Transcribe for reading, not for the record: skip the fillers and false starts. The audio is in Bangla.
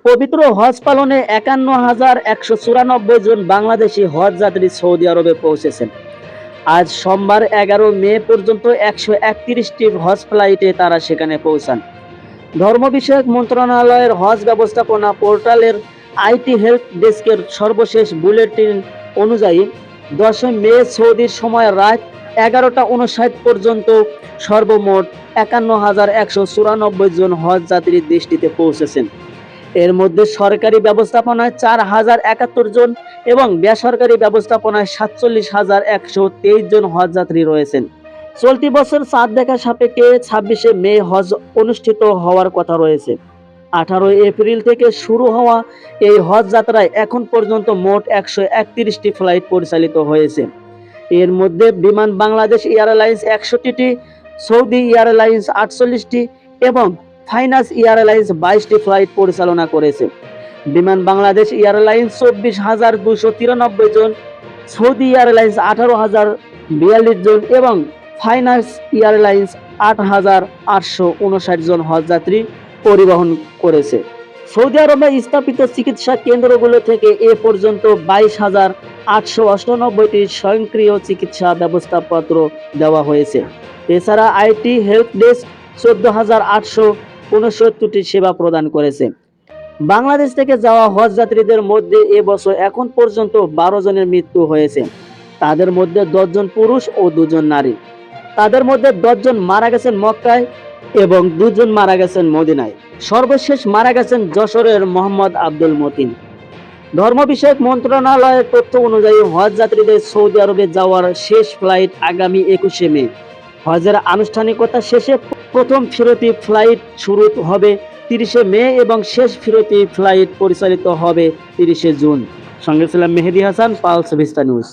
পবিত্র হজ পালনে ৫১,১৯৪ জন বাংলাদেশি হজ যাত্রী সৌদি আরবে পৌঁছেছেন। আজ সোমবার ১১ মে পর্যন্ত ১৩১টি হজ ফ্লাইটে তারা সেখানে পৌঁছান। ধর্ম বিষয়ক মন্ত্রণালয়ের হজ ব্যবস্থাপনা পোর্টালের আইটি হেল্প ডেস্কের সর্বশেষ বুলেটিন অনুযায়ী ১০ মে সৌদির সময় রাত ১১টা ৫৯ পর্যন্ত সর্বমোট ৫১,১৯৪ জন হজ যাত্রী দেশটিতে পৌঁছেছেন। এর মধ্যে সরকারি ব্যবস্থাপনায় ৪,০৭১ জন এবং বেসরকারি ব্যবস্থাপনায় ৪৭,১২৩ জন হজযাত্রী রয়েছেন। চলতি বছর চাঁদ দেখা সাপেক্ষে ২৬ মে হজ অনুষ্ঠিত হওয়ার কথা রয়েছে। ১৮ এপ্রিল থেকে শুরু হওয়া এই হজ যাত্রায় এখন পর্যন্ত মোট ১৩১টি ফ্লাইট পরিচালিত হয়েছে। এর মধ্যে বিমান বাংলাদেশ এয়ারলাইন্স ৬১টি, সৌদি এয়ারলাইন্স ৪৮টি এবং ফাইনাস এয়ারলাইন্স ২২টি ফ্লাইট পরিচালনা করেছে। বিমান বাংলাদেশ এয়ারলাইন্স ২৪,২৯৩ জন, সৌদি এয়ারলাইন্স ১৮,০৪২ জন এবং ফাইনাস এয়ারলাইন্স ৮,৮৫৯ জন হজযাত্রী পরিবহন করেছে। সৌদি আরবে স্থাপিত চিকিৎসা কেন্দ্রগুলো থেকে এ পর্যন্ত ২২,৮৯৮টি স্বয়ংক্রিয় চিকিৎসা ব্যবস্থাপত্র দেওয়া হয়েছে। এছাড়া আইটি হেল্প ডেস্ক ১৪,৮৬৯টি সেবা প্রদান করেছে। বাংলাদেশ থেকে যাওয়া হজ যাত্রীদের মধ্যে এবছর এখন পর্যন্ত ১২ জনের মৃত্যু হয়েছে। তাদের মধ্যে ১০ জন পুরুষ ও ২ জন নারী। তাদের মধ্যে ১০ জন মারা গেছেন মক্কায় এবং ২ জন মারা গেছেন মদিনায়। সর্বশেষ মারা গেছেন যশোরের মোহাম্মদ আব্দুল মতিন। ধর্ম বিষয়ক মন্ত্রণালয়ের তথ্য অনুযায়ী হজ যাত্রীদের সৌদি আরবে যাওয়ার শেষ ফ্লাইট আগামী ২১ মে। হজের আনুষ্ঠানিকতা শেষে প্রথম ফিরতি ফ্লাইট শুরু হবে ৩০ মে এবং শেষ ফিরতি ফ্লাইট পরিচালিত হবে ৩০ জুন। সঙ্গে ছিলাম মেহেদী হাসান, পালস ভিস্তা নিউজ।